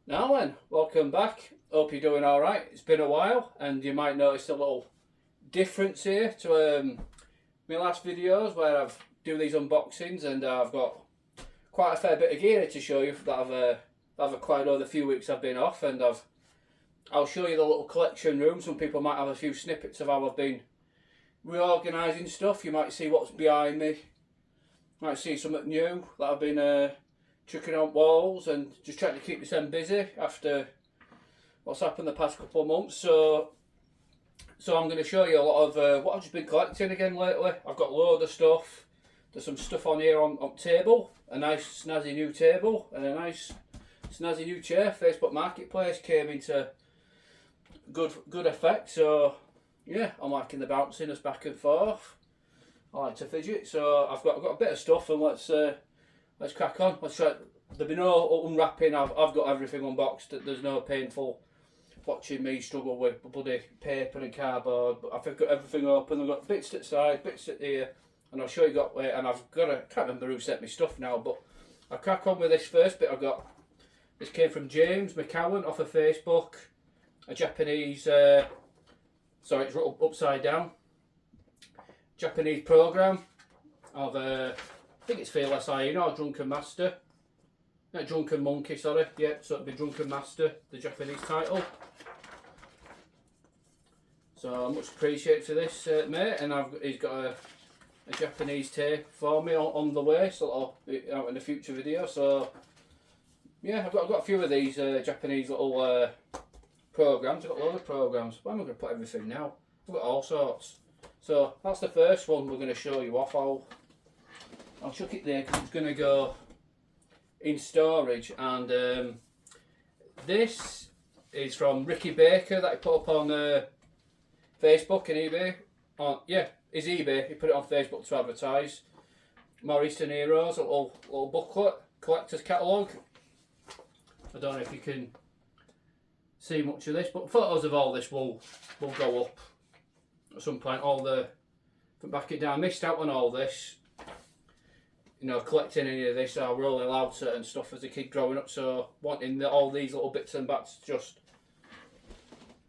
Now then, welcome back. Hope you're doing alright. It's been a while and you might notice a little difference here to my last videos where I've do these unboxings, and I've got quite a fair bit of gear to show you that I've acquired over the few weeks I've been off, and I'll show you the little collection room. Some people might have a few snippets of how I've been reorganising stuff. You might see what's behind me. Might see something new that I've been chucking on walls and just trying to keep myself busy after what's happened the past couple of months. So I'm going to show you a lot of what I've just been collecting again lately. I've got a load of stuff. There's some stuff on here on table, a nice snazzy new table and a nice snazzy new chair. Facebook Marketplace came into good effect. So yeah, I'm liking the bounciness back and forth. I like to fidget, so I've got a bit of stuff, and let's crack on. Let's try. There'll be no unwrapping. I've got everything unboxed. There's no painful watching me struggle with bloody paper and cardboard. But I've got everything open. I've got bits at the side, bits at here, and I'll show you and I've got I can't remember who sent me stuff now, but I'll crack on with this first bit. I've got this came from James McCowan off of Facebook, a Japanese. Sorry, it's upside down. Japanese program of I think it's Fearless Iron or Drunken Master. No, Drunken Monkey, sorry. Yeah, so it'd be Drunken Master, the Japanese title. So much appreciated for this, mate. And he's got a Japanese tape for me on the way, so it'll out in a future video. So yeah, I've got a few of these Japanese little programs. I've got a load of programs. Where am I going to put everything now? I've got all sorts. So that's the first one we're going to show you off. I'll chuck it there because it's going to go in storage, and this is from Ricky Baker that he put up on Facebook and eBay. His eBay. He put it on Facebook to advertise. More Eastern Heroes, a little booklet, collector's catalogue. I don't know if you can see much of this, but photos of all this will go up at some point. Back it down. Missed out on all this. You know, collecting any of this, I really allowed certain stuff as a kid growing up, so wanting all these little bits and bats just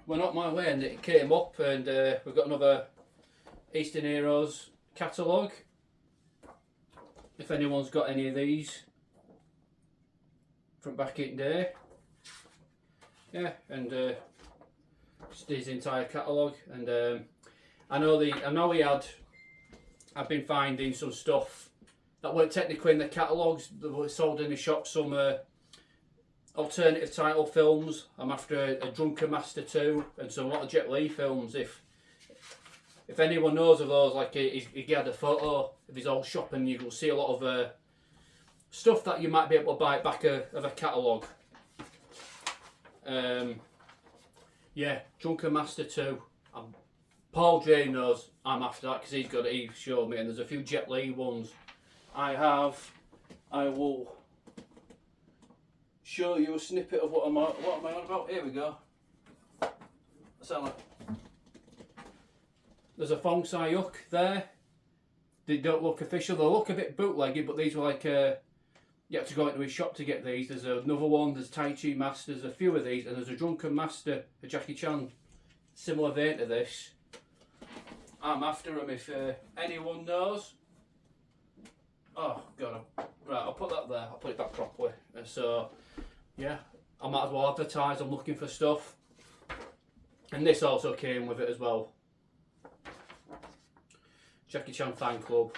went up my way, and it came up, and we've got another Eastern Heroes catalogue. If anyone's got any of these from back in the day, yeah, and just his entire catalogue. And I know I've been finding some stuff that weren't technically in the catalogues that were sold in the shop, some alternative title films. I'm after a Drunken Master 2 and a lot of Jet Li films. If anyone knows of those, like he had a photo of his old shop, and you will see a lot of stuff that you might be able to buy back of a catalogue. Yeah, Drunken Master 2. Paul J knows I'm after that because he showed me, and there's a few Jet Li ones. I will show you a snippet of what am I on about. Here we go. There's a Fong Sai-yuk there. They don't look official. They look a bit bootleggy, but these were like you have to go into his shop to get these. There's another one. There's Tai Chi Master. There's a few of these, and there's a Drunken Master, a Jackie Chan, similar vein to this. I'm after them if anyone knows. Oh god, right, I'll put that there, I'll put it back properly. So yeah, I might as well advertise, I'm looking for stuff. And this also came with it as well. Jackie Chan Fan Club.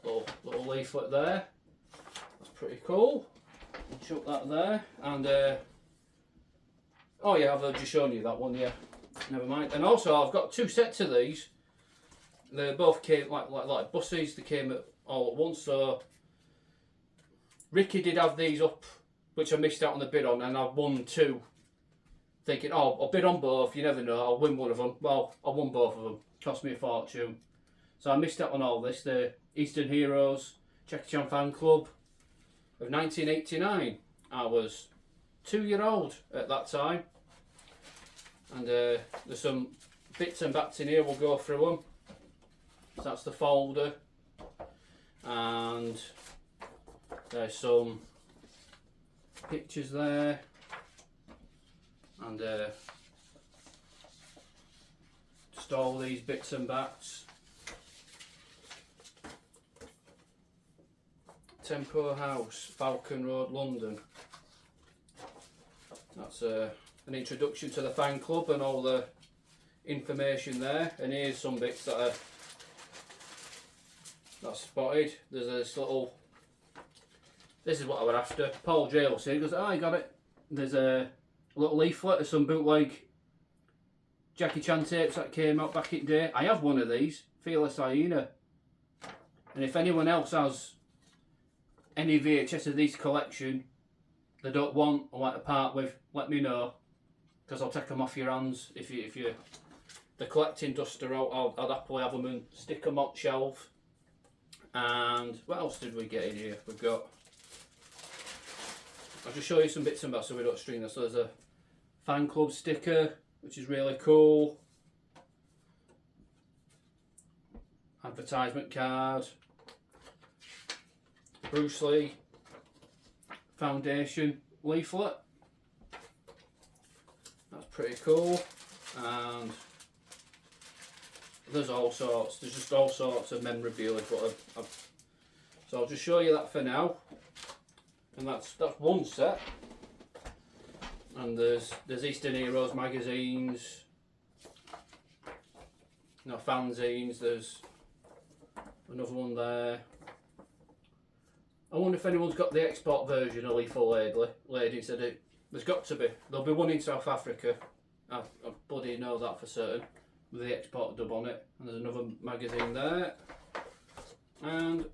Little leaflet there. That's pretty cool. I'll chuck that there. And oh yeah, I've just shown you that one, yeah. Never mind. And also I've got two sets of these. They both came like buses, they came all at once. So Ricky did have these up, which I missed out on the bid on, and I won two. Thinking, oh, I'll bid on both, you never know, I'll win one of them. Well, I won both of them. Cost me a fortune. So I missed out on all this. The Eastern Heroes Jackie Chan Fan Club of 1989. I was 2-year-old at that time. And there's some bits and bats in here, we'll go through them. So that's the folder. And there's some pictures there. and just all these bits and bats. Tempo House, Falcon Road, London. That's an introduction to the fan club and all the information there. And here's some bits that are spotted. There's this little. This is what I was after. Paul J will see. He goes, "Oh, I got it." There's a little leaflet of some bootleg Jackie Chan tapes that came out back in the day. I have one of these, Fearless Hyena. And if anyone else has any VHS of these collection they don't want or like to part with, let me know, because I'll take them off your hands. If you the collecting duster out, I'd happily have them and stick them on shelf. And what else did we get in here? We've got. I'll just show you some bits and bats so we don't string this. So there's a fan club sticker, which is really cool. Advertisement card. Bruce Lee Foundation leaflet. That's pretty cool. And there's all sorts. There's just all sorts of memorabilia. But so I'll just show you that for now. And that's one set. And there's Eastern Heroes magazines. You know, fanzines. There's another one there. I wonder if anyone's got the export version of Lethal Lady. Said it. There's got to be. There'll be one in South Africa. I bloody know that for certain. With the export dub on it. And there's another magazine there. And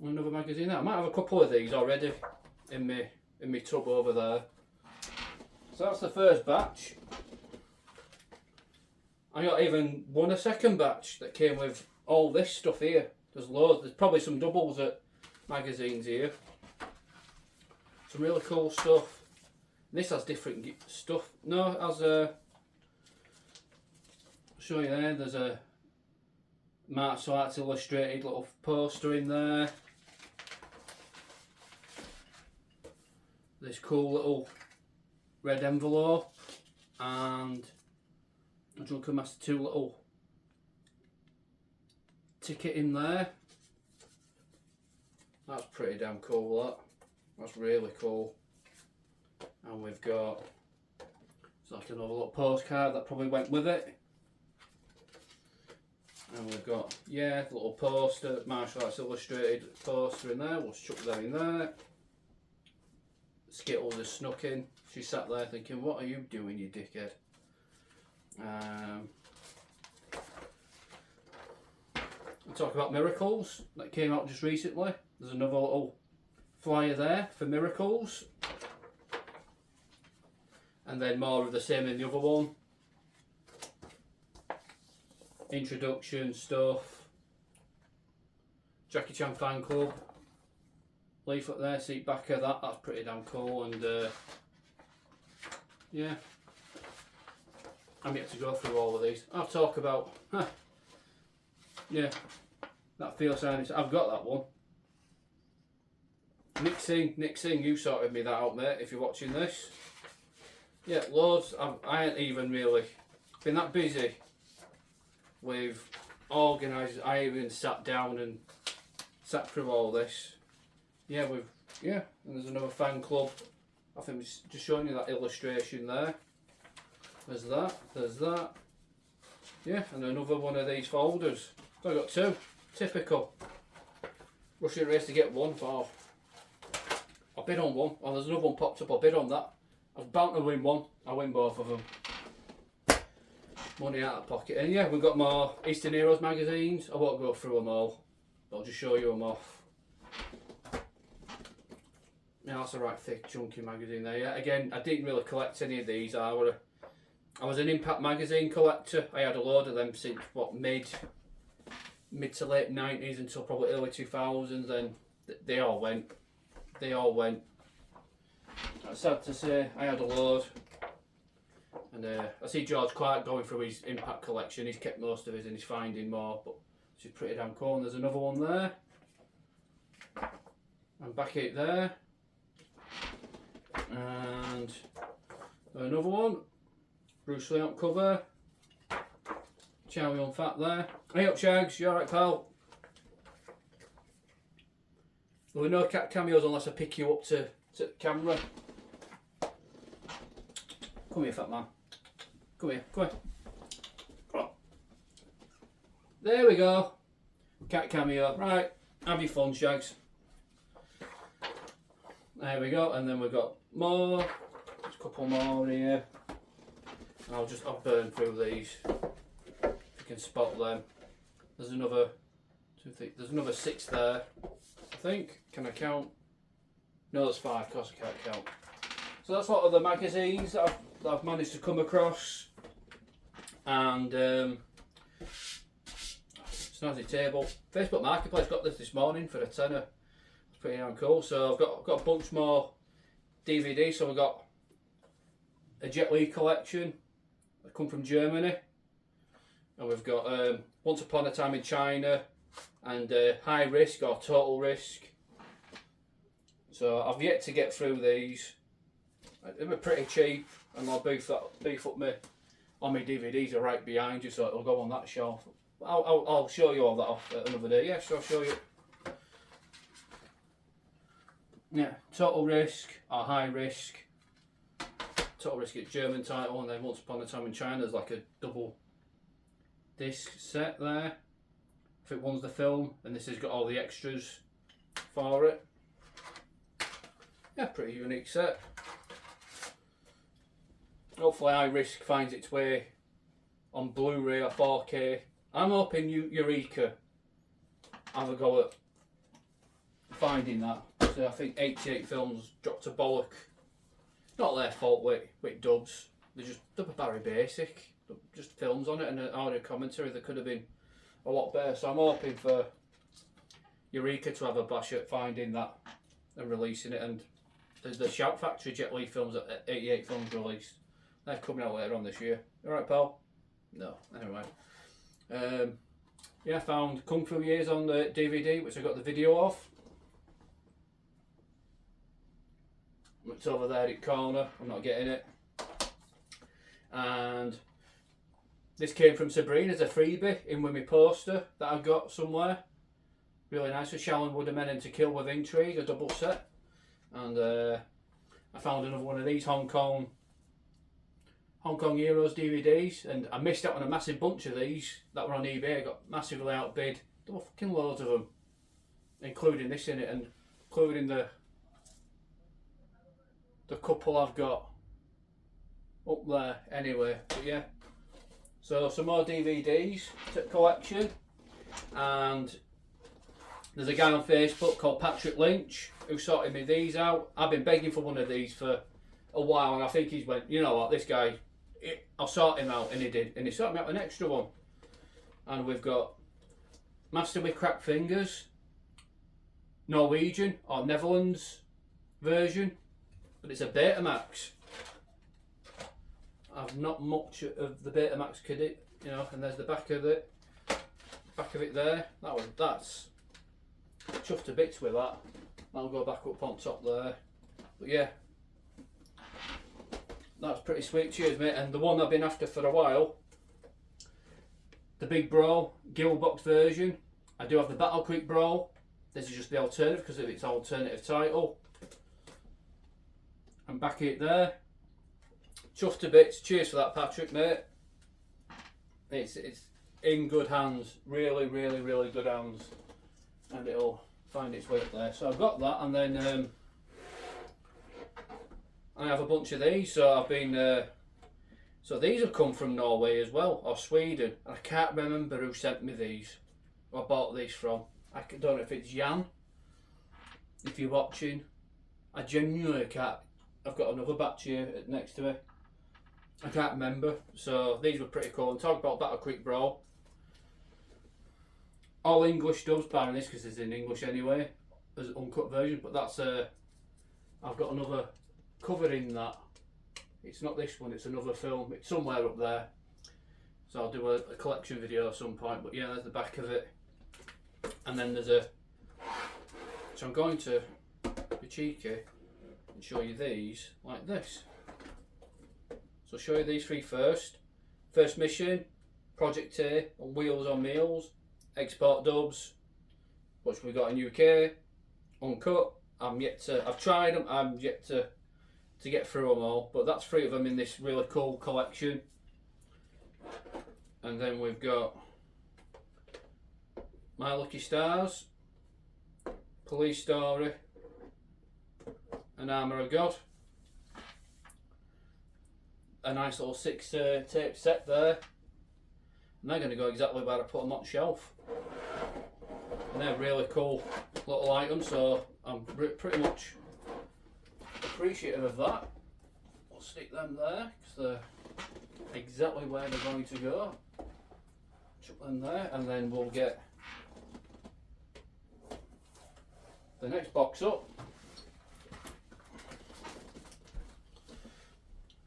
another magazine there. I might have a couple of these already in my tub over there. So that's the first batch. I got even won a second batch that came with all this stuff here. There's loads. There's probably some doubles at magazines here. Some really cool stuff. This has different stuff. No, it has a. I'll show you there. There's a martial arts illustrated little poster in there. This cool little red envelope and a Drunken Master 2 little ticket in there. That's pretty damn cool, that. That's really cool. And we've got, it's like another little postcard that probably went with it. And we've got, yeah, the little poster, Martial Arts Illustrated poster in there. We'll chuck that in there. Skittles has snuck in. She sat there thinking, what are you doing, you dickhead? We'll talk about Miracles that came out just recently. There's another little flyer there for Miracles. And then more of the same in the other one. Introduction stuff. Jackie Chan Fan Club. Leaflet there, seat back of that. That's pretty damn cool. And yeah. I'm yet to go through all of these. I'll talk about, yeah, that Fearless Hyena. I've got that one. Nick Singh, you sorted me that out, mate, if you're watching this. Yeah, loads. I ain't even really been that busy with organising. I even sat down and sat through all this. Yeah, and there's another fan club. I think it's just showing you that illustration there. There's that. Yeah, and another one of these folders. So I got two. Typical. Rushing race to get one for. I bid on one. Oh, there's another one popped up. I bid on that. I was bound to win one. I win both of them. Money out of pocket. And yeah, we've got more Eastern Heroes magazines. I won't go through them all. I'll just show you them off. Yeah, that's a right thick, chunky magazine there. Yeah, again, I didn't really collect any of these. I was an Impact magazine collector. I had a load of them since what mid to late 90s until probably early 2000s. Then they all went. That's sad to say. I had a load, and I see George Clark going through his Impact collection. He's kept most of his and he's finding more, but it's pretty damn cool. And there's another one there, and back it there. And Another one, Bruce Lee on cover. Chowie on fat there. Hey up Shags, you alright pal? There were no cameos unless I pick you up to camera. Come here fat man. Come here, come here. Come on. There we go. Cat cameo. Right, have your fun Shags. There we go, and then we've got more. There's a couple more here. I'll burn through these. If you can spot them. There's another there's another 6 there. I think. Can I count? No, there's 5, of course I can't count. So that's what other magazines that I've managed to come across. And snazzy table. Facebook Marketplace got this morning for a tenner. It's pretty damn cool. So I've got a bunch more DVDs. So we've got a Jet Li collection that come from Germany. And we've got Once Upon a Time in China and High Risk or Total Risk. So I've yet to get through these. They're pretty cheap, and I'll beef up on my DVDs are right behind you, so it'll go on that shelf. I'll show you all that off another day. Yes, I'll show you. Yeah, Total Risk or High Risk. Total Risk is German title, and then Once Upon a Time in China is like a double disc set there. I think one's the film, and this has got all the extras for it. Yeah, pretty unique set. Hopefully High Risk finds its way on Blu-ray or 4K. I'm hoping Eureka have a go at finding that. So I think 88 Films dropped a bollock. It's not their fault with dubs. They're very basic. Just films on it and an audio commentary that could have been a lot better. So I'm hoping for Eureka to have a bash at finding that and releasing it. And there's the Shout Factory Jet Li films that 88 Films released. They're coming out later on this year. Alright pal? No, anyway. Yeah, I found Kung Fu Years on the DVD, which I got the video of. It's over there in the corner, I'm not getting it. And this came from Sabrina as a freebie in with my poster that I got somewhere. Really nice. So Shaolin Woodermen and To Kill with Intrigue, a double set. And I found another one of these Hong Kong Heroes DVDs, and I missed out on a massive bunch of these that were on eBay. I got massively outbid. There were fucking loads of them, including this in it, and including the couple I've got up there anyway. But yeah, so some more DVDs to collection, and there's a guy on Facebook called Patrick Lynch who sorted me these out. I've been begging for one of these for a while, and I think he's went, you know what, this guy, I'll sort him out, and he did, and he sorted me out an extra one. And we've got Master with Cracked Fingers, Norwegian or Netherlands version, but it's a Betamax. I've not much of the Betamax kit, you know, and there's the back of it there. That's chuffed to bits with that. That'll go back up on top there. But yeah, that's pretty sweet. Cheers, mate. And the one I've been after for a while, the Big Brawl Gilbox version. I do have the Battle Creek Brawl. This is just the alternative because of its alternative title. And back it there. Chuffed to bits. Cheers for that, Patrick, mate. It's in good hands. Really, really, really good hands. And it'll find its way up there. So I've got that, and then I have a bunch of these. So I've been so these have come from Norway as well, or Sweden. I can't remember who sent me these. I bought these from. I don't know if it's Jan. If you're watching, I genuinely can't. I've got another batch here next to me. I can't remember. So these were pretty cool. And talk about Battle Creek Brawl. All English dubs, barring this because it's in English anyway, as an uncut version. But that's I've got another cover in that. It's not this one, it's another film. It's somewhere up there. So I'll do a collection video at some point. But yeah, there's the back of it. And then there's so I'm going to be cheeky and show you these like this. So I'll show you these three first. First mission, Project A, on Wheels on Meals, Export Dubs, which we got in UK, Uncut. I've tried them, I'm yet to get through them all, but that's three of them in this really cool collection. And then we've got My Lucky Stars, Police Story, and Armour of God. A nice little 6 tape set there. And they're going to go exactly where I put them on shelf. And they're really cool little items, so I'm pretty much appreciative of that. We'll stick them there because they're exactly where they're going to go. Chuck them there, and then we'll get the next box up.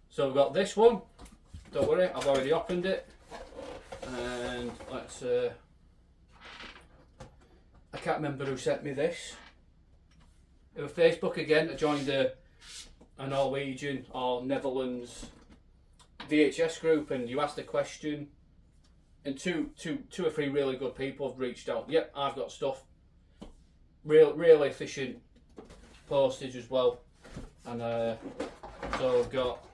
So we've got this one. Don't worry, I've already opened it. And let's. I can't remember who sent me this. It was Facebook again. I joined a Norwegian or Netherlands VHS group, and you asked a question, and two or three really good people have reached out. Yep, I've got stuff. Really efficient postage as well, and so I've got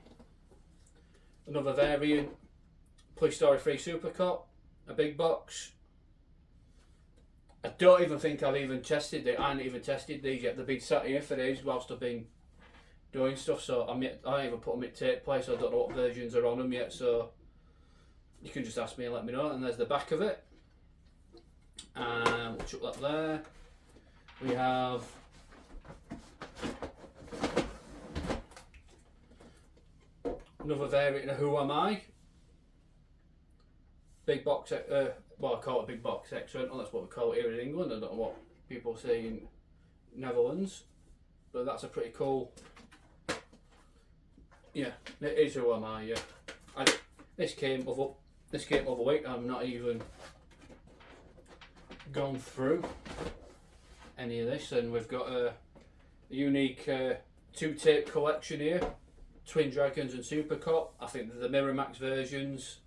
another variant, Police Story 3 Super Cop, a big box. I don't even think I've even tested it. I haven't even tested these yet. They've been sat here for days whilst I've been doing stuff, so I haven't even put them in tape play, so I don't know what versions are on them yet, so you can just ask me and let me know. And there's the back of it. We'll chuck that there. We have another variant of Who Am I? Big box, well, I call it big box extra, and that's what we call it here in England. I don't know what people say in Netherlands, but that's a pretty cool. Yeah, it is Who Am I? Yeah, this came over week. I'm not even gone through any of this, and we've got a unique 2 tape collection here. Twin Dragons and Super Cop. I think they're the Miramax versions.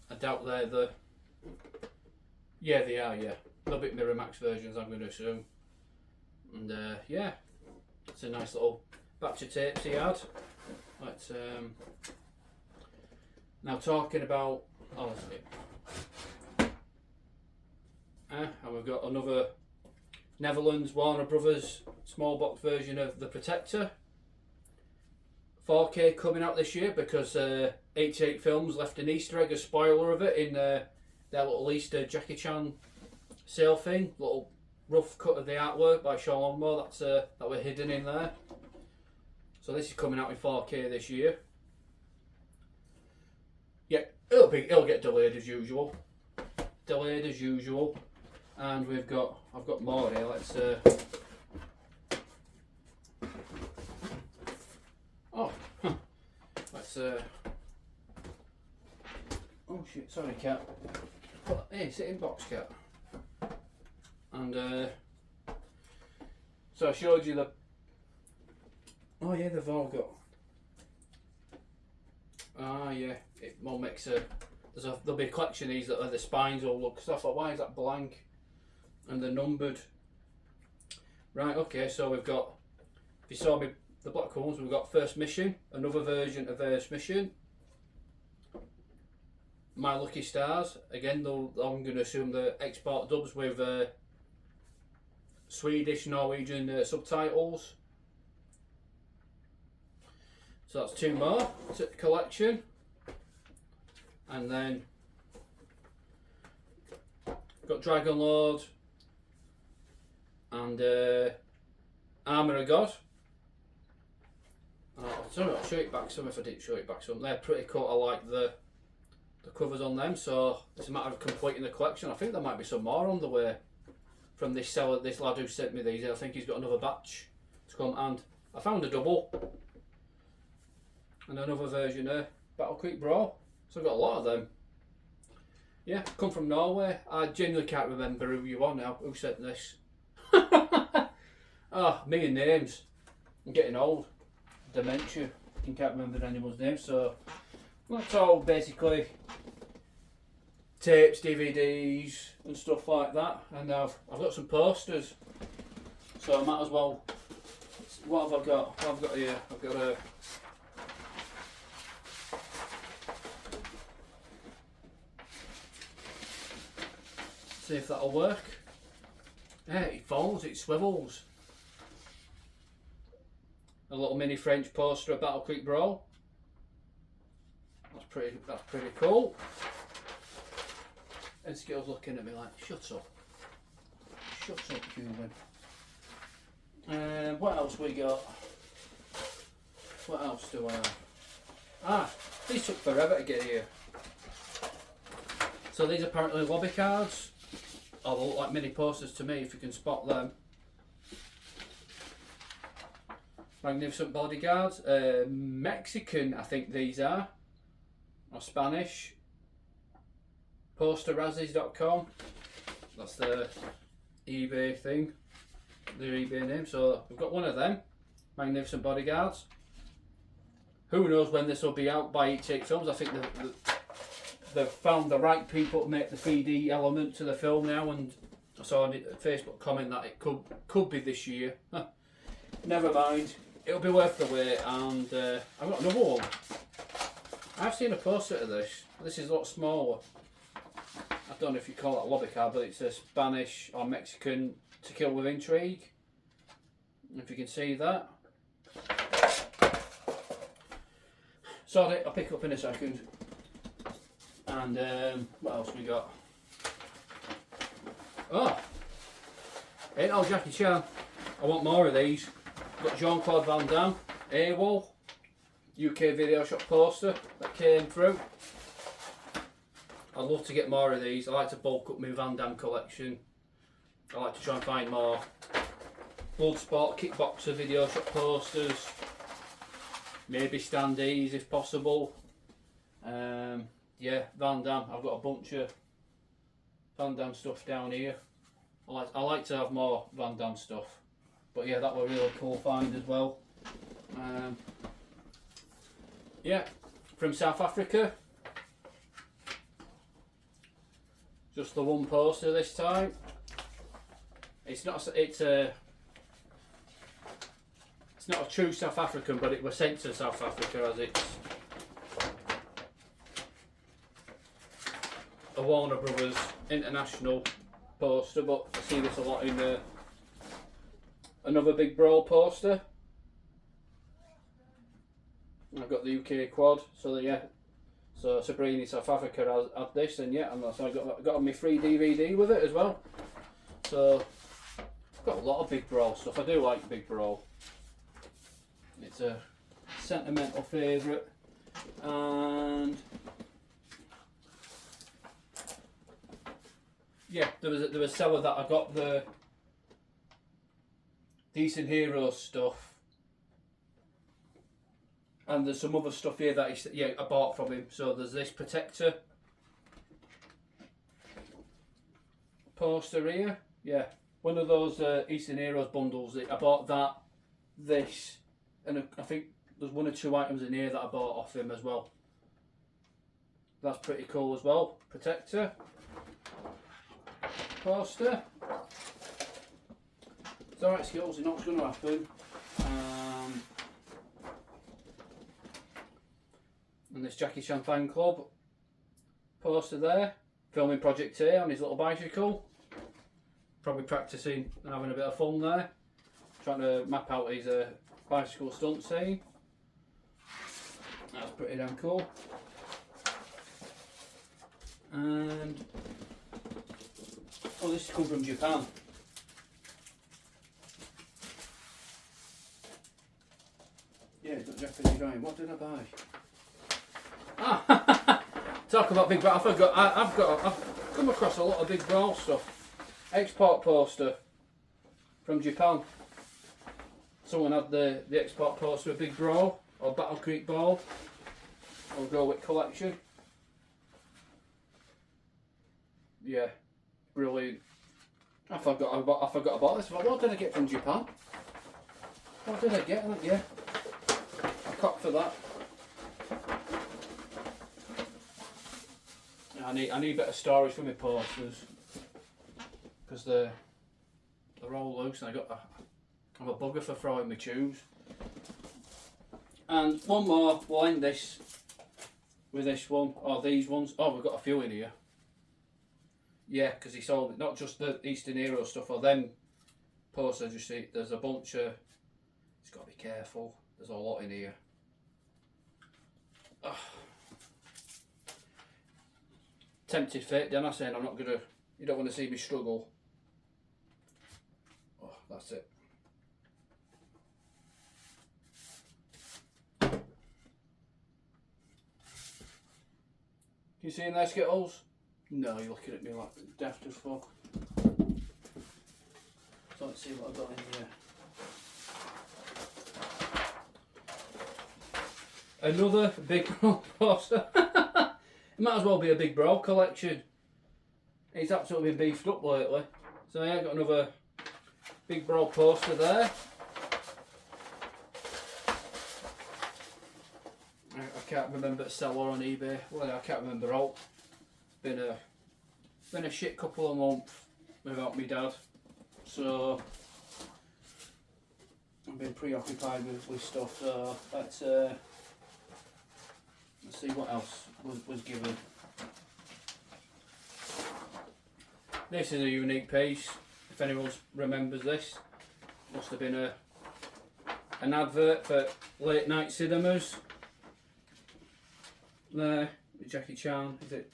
I doubt they're the. Yeah, they are. Yeah, a little bit Miramax versions, I'm going to assume. And yeah, it's a nice little batch of tapes he had. Let's now talking about. Oh, that's it. And we've got another Netherlands Warner Brothers small box version of The Protector. 4K coming out this year because 88 Films left an Easter egg, a spoiler of it in their little Easter Jackie Chan sale thing. Little rough cut of the artwork by Sean Longmore that were hidden in there. So this is coming out in 4K this year. Yeah, it'll get delayed as usual. And I've got more here. Let's. Let's. Oh shit! Sorry, cat. Hey, sit in box, cat. And so I showed you the. Oh yeah, they've all got. Ah yeah, it will mix a. There'll be a collection of these that the spines all look. So I thought, why is that blank? And they're numbered. Right. Okay. So we've got. If you saw me, the black ones, we've got First Mission, another version of First Mission. My Lucky Stars. Again, I'm going to assume the export dubs with Swedish, Norwegian subtitles. So that's 2 more to the collection. And then got Dragon Lord and Armour of God. I'll show it back some if I didn't show it back some. They're pretty cool. I like the covers on them, so it's a matter of completing the collection. I think there might be some more on the way from this seller, this lad who sent me these. I think he's got another batch to come, and I found a double and another version there, Battle Creek Brawl. So I've got a lot of them. Yeah, come from Norway. I genuinely can't remember who you are now, who sent this. Ah, me and names. I'm getting old. Dementia. and can't remember anyone's name. So that's all basically tapes, DVDs and stuff like that. And I've got some posters, so I might as well. What have I got? What have I got here? I've got a see if that'll work. Yeah, it folds, it swivels. A little mini French poster of Battle Creek Brawl. That's pretty cool. And Skill's looking at me like, shut up. Shut up, human. What else we got? What else do I have? Ah, these took forever to get here. So these are apparently lobby cards. Oh, they look like mini posters to me if you can spot them. Magnificent bodyguards. Mexican, I think these are. Or Spanish. Posterrazzies.com. That's the eBay thing. Their eBay name. So we've got one of them. Magnificent bodyguards. Who knows when this will be out by E-Take Films. I think they've found the right people to make the 3D element to the film now, and I saw on a Facebook comment that it could be this year. Never mind, it'll be worth the wait. And I've got another one. I've seen a poster of this. This is a lot smaller. I don't know if you call that a lobby card, but it's a Spanish or Mexican To Kill With Intrigue. If you can see that. Sorry, I'll pick up in a second. And what else we got? Oh, ain't all Jackie Chan. I want more of these. Got Jean-Claude Van Damme, AWOL, UK Video Shop poster that came through. I'd love to get more of these. I like to bulk up my Van Damme collection. I like to try and find more Bloodsport, Kickboxer Video Shop posters. Maybe standees if possible. Yeah, Van Damme. I've got a bunch of Van Damme stuff down here. I like to have more Van Damme stuff. But yeah, that was a really cool find as well. Yeah, from South Africa. Just the one poster this time. It's not a true South African, but it was sent to South Africa as it's a Warner Brothers international poster. But I see this a lot in another Big Brawl poster. I've got the UK quad, so yeah. So Sabrina South Africa had this, and yeah, and so I got on my free DVD with it as well. So I've got a lot of Big Brawl stuff. I do like Big Brawl. It's a sentimental favourite, and yeah, there was a seller that I got the Decent Heroes stuff, and there's some other stuff here that I bought from him. So there's this Protector poster here, yeah, one of those Eastern Heroes bundles. I bought that, this, and I think there's one or two items in here that I bought off him as well. That's pretty cool as well. Protector poster. It's alright, Skills, you know what's going to happen. And this Jackie Chan fan club poster there. Filming Project A on his little bicycle. Probably practicing and having a bit of fun there. Trying to map out his bicycle stunt scene. That's pretty damn cool. And oh, this has come from Japan. Yeah, it's got Japanese writing. What did I buy? Ah, talk about Big Brawl. I forgot. I've come across a lot of Big Brawl stuff. Export poster from Japan. Someone had the export poster of Big Brawl or Battle Creek Brawl. I'll go with collection. Yeah, brilliant. I forgot about this. What did I get from Japan? What did I get? Yeah. cock for that. I need better storage for my posters because they're all loose, and I'm a bugger for throwing my tubes. And one more, we'll end this with this one, or these ones. Oh, we've got a few in here. Yeah, because he sold it, not just the Eastern Hero stuff, or them posters, you see, there's a bunch of, he's got to be careful, there's a lot in here. Ugh. Tempted fate, then I saying I'm not gonna, you don't want to see me struggle. Oh, that's it. You seeing there, Skittles? No, you're looking at me like daft as fuck. So let's see what I've got in here. Another big bro poster. It might as well be a big bro collection. It's absolutely been beefed up lately. So yeah, got another big bro poster there. I can't remember seller on eBay. Well, I can't remember all. Been a shit couple of months without my dad. So I've been preoccupied with stuff. So let's see what else was given. This is a unique piece. If anyone remembers this, must have been an advert for late night cinemas. There, Jackie Chan. Is it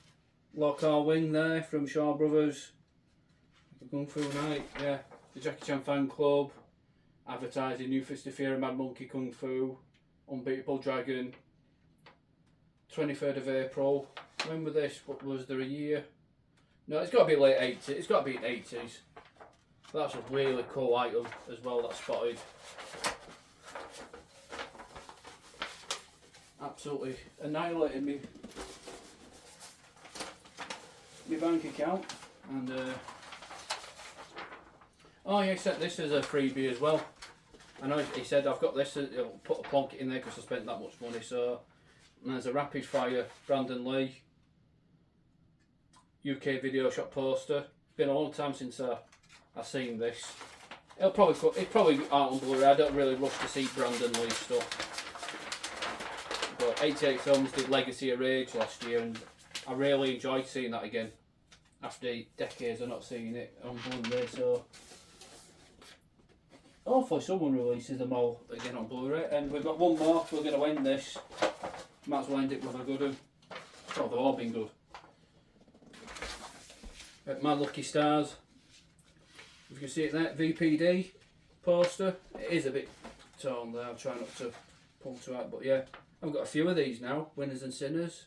Local Wing there from Shaw Brothers? Kung Fu Night, yeah. The Jackie Chan fan club, advertising New Fist of Fear, Mad Monkey Kung Fu, Unbeatable Dragon. 23rd of April. When was this? What was there, a year? No, it's got to be late 80s. It's got to be 80s. That's a really cool item as well. That's spotted. Absolutely annihilated me bank account. And oh yeah, he said this as a freebie as well. I know he said I've got this. He'll put a plonk in there because I spent that much money. So. And there's a rapid fire Brandon Lee UK video shop poster. Been a long time since I've seen this. It's probably out on Blu-ray. I don't really rush to see Brandon Lee stuff. But 88 Films did Legacy of Rage last year, and I really enjoyed seeing that again after decades of not seeing it on Blu-ray. So hopefully someone releases them all again on Blu-ray. And we've got one more. We're going to end this. Might as well end it with a good one. Oh, they've all been good. My Lucky Stars. If you can see it there, VPD poster. It is a bit torn there. I'll try not to pull too out, but yeah. I've got a few of these now. Winners and Sinners.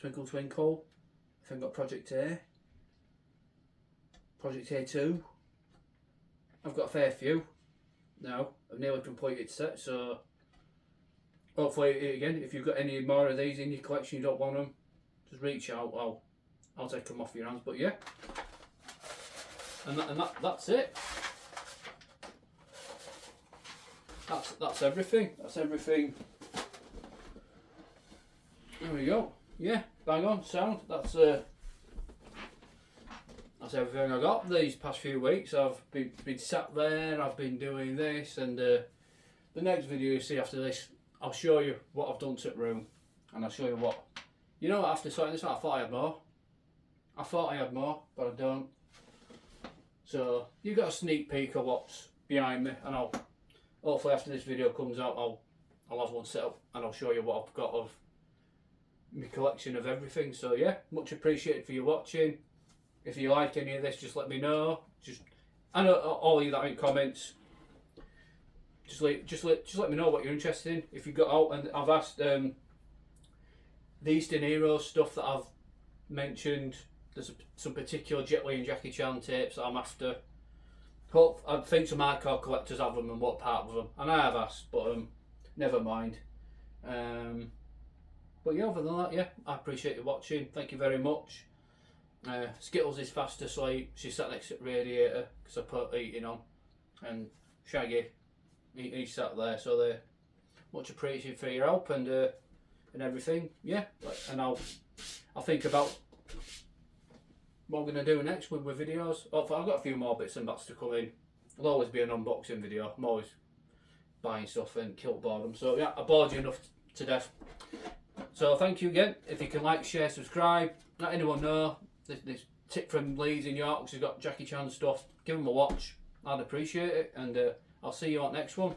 Twinkle Twinkle. I think I've got Project A. Project A2. I've got a fair few now. I've nearly completed set, so hopefully, again, if you've got any more of these in your collection, you don't want them, just reach out. I'll take them off your hands. But yeah, and that's it. That's everything. That's everything. There we go. Yeah, bang on, sound. That's everything I got these past few weeks. I've been sat there. I've been doing this, and the next video you see after this, I'll show you what I've done to the room, and I'll show you what. You know, after sorting this out, I thought I had more. But I don't. So you got a sneak peek of what's behind me, and I'll hopefully after this video comes out, I'll have one set up, and I'll show you what I've got of my collection of everything. So yeah, much appreciated for you watching. If you like any of this, just let me know. I know all of you that are in comments. Just let me know what you're interested in. If you got out, and I've asked the Eastern Hero stuff that I've mentioned. There's some particular Jet Li and Jackie Chan tapes that I'm after. I think some hardcore collectors have them and what part of them, and I have asked, but never mind. But yeah, other than that, yeah, I appreciate you watching. Thank you very much. Skittles is fast asleep. She sat next to the radiator because I put eating on, and Shaggy, he sat there. So much appreciated for your help and everything. Yeah, and I'll think about what I'm going to do next with videos. Hopefully I've got a few more bits and bats to come in. There'll always be an unboxing video. I'm always buying stuff and kill boredom. So yeah, I bored you enough to death. So thank you again. If you can like, share, subscribe. Let anyone know this tip from Leeds in York, who's got Jackie Chan stuff. Give them a watch. I'd appreciate it. And I'll see you on the next one.